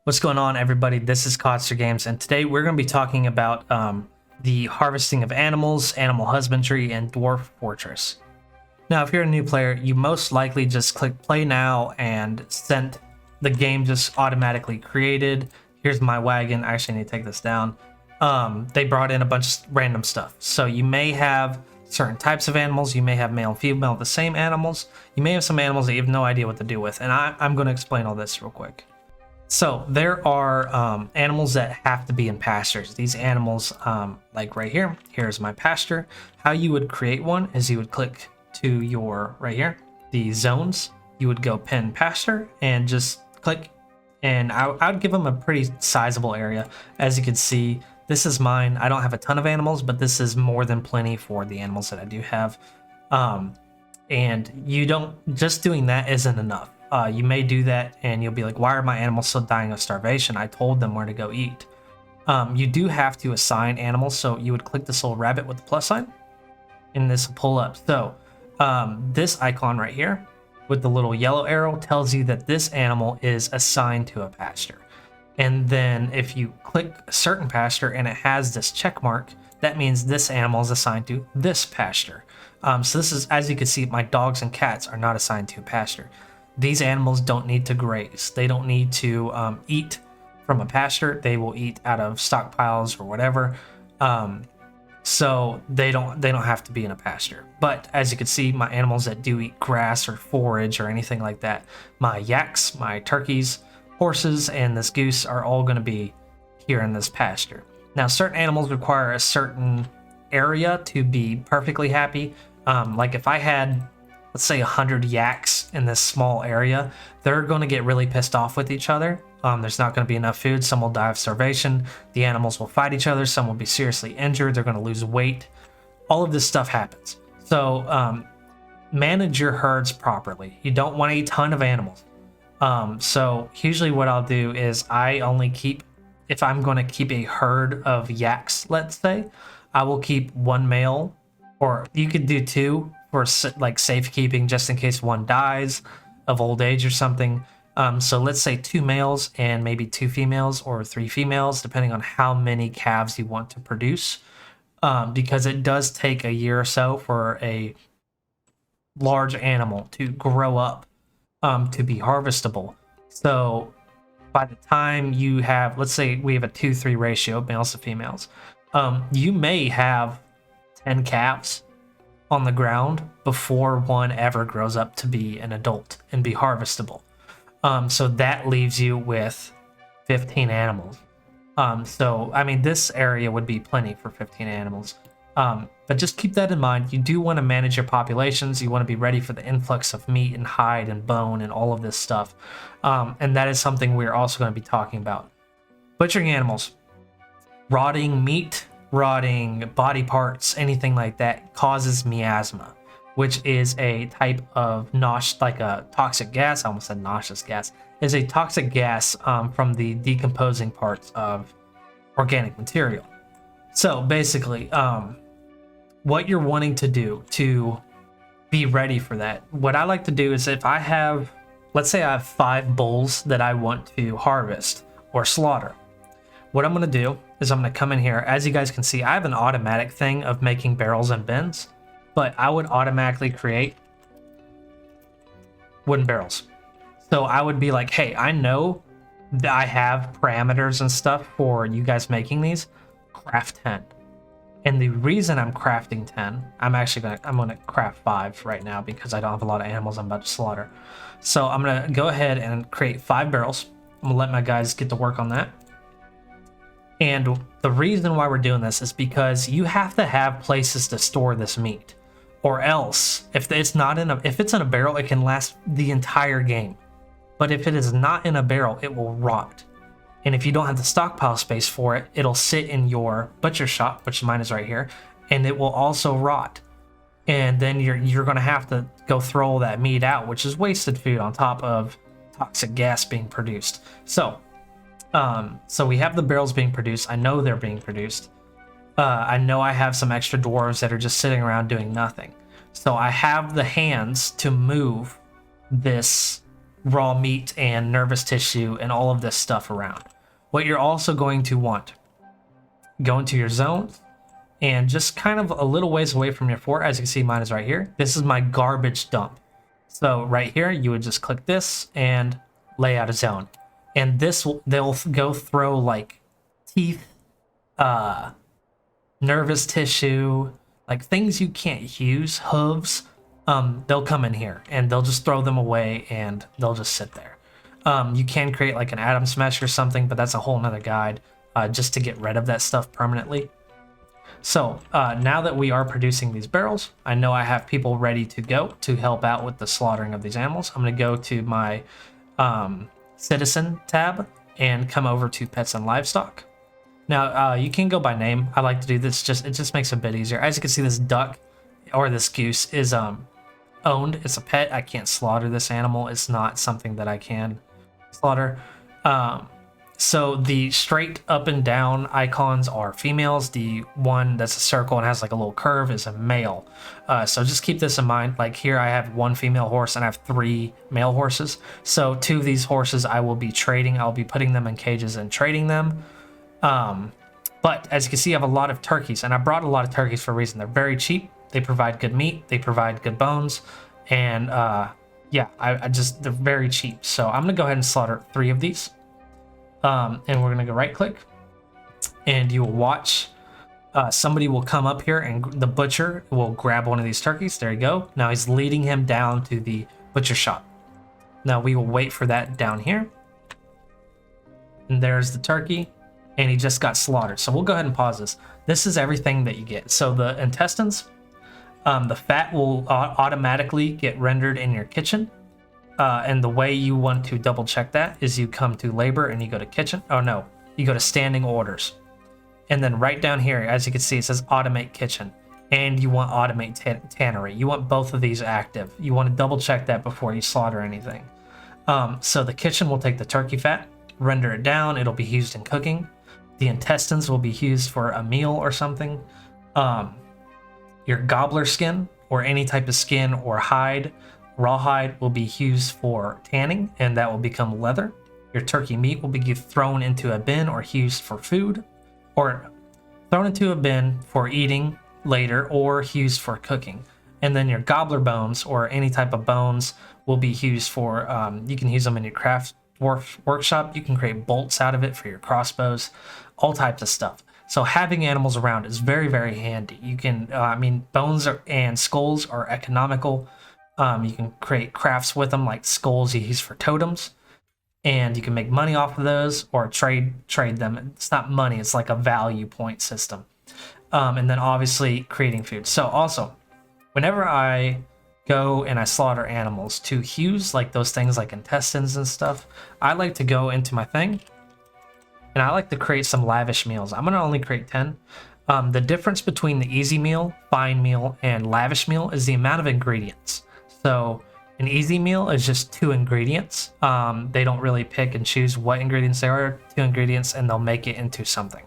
What's going on, everybody? This is Codster Games, and today we're going to be talking about the harvesting of animals, animal husbandry, and Dwarf Fortress. Now, if you're a new player, you most likely just click play now and sent the game just automatically created. Here's my wagon. I actually need to take this down. They brought in a bunch of random stuff. So you may have certain types of animals. You may have male and female of the same animals. You may have some animals that you have no idea what to do with. And I'm going to explain all this real quick. So there are animals that have to be in pastures. These animals, like right here, here's my pasture. How you would create one is you would click to your, right here, the zones. You would go pin pasture and just click. And I would give them a pretty sizable area. As you can see, this is mine. I don't have a ton of animals, but this is more than plenty for the animals that I do have. And you don't, just doing that isn't enough. You may do that and you'll be like, why are my animals still dying of starvation? I told them where to go eat. You do have to assign animals, so you would click this little rabbit with the plus sign and this will pull up. So this icon right here with the little yellow arrow tells you that this animal is assigned to a pasture. And then if you click a certain pasture and it has this check mark, that means this animal is assigned to this pasture. So this is, as you can see, my dogs and cats are not assigned to a pasture. These animals don't need to graze. They don't need to eat from a pasture. They will eat out of stockpiles or whatever. So they don't have to be in a pasture. But as you can see, my animals that do eat grass or forage or anything like that, my yaks, my turkeys, horses, and this goose are all going to be here in this pasture. Now, certain animals require a certain area to be perfectly happy. Like if I had, let's say, 100 yaks in this small area, they're going to get really pissed off with each other. There's not going to be enough food. Some will die of starvation. The animals will fight each other. Some will be seriously injured. They're going to lose weight. All of this stuff happens. So manage your herds properly. You don't want a ton of animals. So usually what I'll do is I only keep, if I'm going to keep a herd of yaks, let's say, I will keep one male, or you could do two for like safekeeping, just in case one dies of old age or something. So let's say 2 males and maybe 2 females or 3 females, depending on how many calves you want to produce. Because it does take a year or so for a large animal to grow up to be harvestable. So by the time you have, let's say we have a 2-3 ratio of males to females, you may have 10 calves on the ground before one ever grows up to be an adult and be harvestable. So that leaves you with 15 animals. So, I mean, this area would be plenty for 15 animals. But just keep that in mind. You do want to manage your populations. You want to be ready for the influx of meat and hide and bone and all of this stuff. And that is something we're also going to be talking about. Butchering animals. Rotting meat, rotting body parts, anything like that causes miasma, which is a type of like a toxic gas. I almost said nauseous gas. Is a toxic gas from the decomposing parts of organic material. So basically, what you're wanting to do to be ready for that, what I like to do is if I have, let's say I have 5 bulls that I want to harvest or slaughter, what I'm going to do is I'm going to come in here. As you guys can see, I have an automatic thing of making barrels and bins, but I would automatically create wooden barrels. So I would be like, hey, I know that I have parameters and stuff for you guys making these. Craft 10. And the reason I'm crafting 10, I'm gonna craft 5 right now because I don't have a lot of animals I'm about to slaughter. So I'm gonna go ahead and create 5 barrels. I'm gonna let my guys get to work on that. And the reason why we're doing this is because you have to have places to store this meat, or else if it's in a barrel, it can last the entire game. But if it is not in a barrel, it will rot. And if you don't have the stockpile space for it, it'll sit in your butcher shop, which mine is right here, and it will also rot. And then you're going to have to go throw all that meat out, which is wasted food on top of toxic gas being produced. So we have the barrels being produced. I know they're being produced. I know I have some extra dwarves that are just sitting around doing nothing. So I have the hands to move this raw meat and nervous tissue and all of this stuff around. What you're also going to want, go into your zones and just kind of a little ways away from your fort. As you can see, mine is right here. This is my garbage dump. So right here, you would just click this and lay out a zone. And this will, they'll go throw like teeth, nervous tissue, like things you can't use, hooves. They'll come in here and they'll just throw them away and they'll just sit there. You can create like an atom smash or something, but that's a whole nother guide just to get rid of that stuff permanently. So now that we are producing these barrels, I know I have people ready to go to help out with the slaughtering of these animals. I'm going to go to my citizen tab and come over to pets and livestock. Now you can go by name. I like to do this, it just makes it a bit easier. As you can see, this duck or this goose is owned. It's a pet. I can't slaughter this animal. It's not something that I can slaughter. So the straight up and down icons are females. The one that's a circle and has like a little curve is a male. So just keep this in mind. Like here I have one female horse and I have 3 male horses. So 2 of these horses I will be trading. I'll be putting them in cages and trading them. But as you can see, I have a lot of turkeys, and I brought a lot of turkeys for a reason. They're very cheap. They provide good meat. They provide good bones. And yeah, they're very cheap. So I'm going to go ahead and slaughter 3 of these. And we're going to go right click and you will watch somebody will come up here and the butcher will grab one of these turkeys. There you go. Now he's leading him down to the butcher shop. Now we will wait for that down here. And there's the turkey and he just got slaughtered. So we'll go ahead and pause this. This is everything that you get. So the intestines, the fat will automatically get rendered in your kitchen. And the way you want to double check that is you come to labor and you go to kitchen. Oh no, you go to standing orders. And then right down here, as you can see, it says automate kitchen. And you want automate tannery. You want both of these active. You want to double check that before you slaughter anything. So the kitchen will take the turkey fat, render it down. It'll be used in cooking. The intestines will be used for a meal or something. Your gobbler skin or any type of skin or hide, rawhide, will be used for tanning, and that will become leather. Your turkey meat will be thrown into a bin or used for food, or thrown into a bin for eating later or used for cooking. And then your gobbler bones or any type of bones will be used for, you can use them in your craft dwarf workshop. You can create bolts out of it for your crossbows, all types of stuff. So having animals around is very, very handy. You can, bones and skulls are economical. You can create crafts with them, like skulls you use for totems, and you can make money off of those or trade them. It's not money, it's like a value point system. And then obviously creating food. So also, whenever I go and I slaughter animals to use like those things like intestines and stuff, I like to go into my thing and I like to create some lavish meals. I'm gonna only create 10. The difference between the easy meal, fine meal, and lavish meal is the amount of ingredients. So an easy meal is just 2 ingredients. They don't really pick and choose what ingredients there are, 2 ingredients, and they'll make it into something.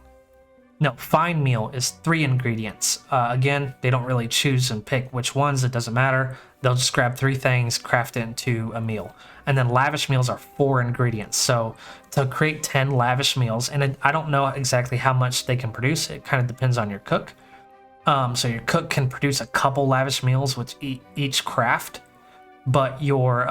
No, fine meal is 3 ingredients. Again, they don't really choose and pick which ones, it doesn't matter. They'll just grab 3 things, craft it into a meal. And then lavish meals are 4 ingredients. So to create 10 lavish meals, and I don't know exactly how much they can produce, it kind of depends on your cook. So your cook can produce a couple lavish meals with each craft, but your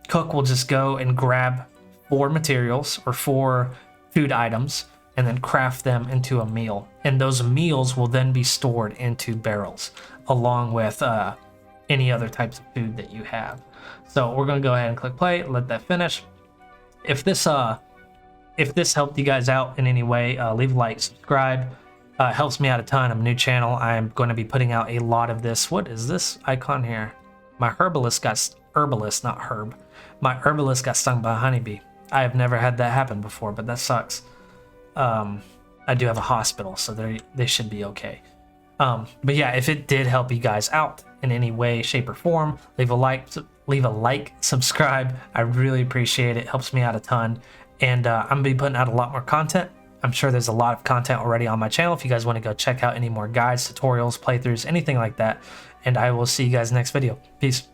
cook will just go and grab 4 materials or 4 food items and then craft them into a meal. And those meals will then be stored into barrels along with any other types of food that you have. So we're gonna go ahead and click play, let that finish. If this helped you guys out in any way, leave a like, subscribe. Helps me out a ton. I'm a new channel. I'm going to be putting out a lot of this. What is this icon here? My herbalist, not herb. My herbalist got stung by a honeybee. I have never had that happen before, but that sucks. I do have a hospital, so they should be okay. But yeah, if it did help you guys out in any way, shape, or form, leave a like, subscribe. I really appreciate it. Helps me out a ton. And I'm gonna be putting out a lot more content. I'm sure there's a lot of content already on my channel if you guys want to go check out any more guides, tutorials, playthroughs, anything like that. And I will see you guys next video. Peace.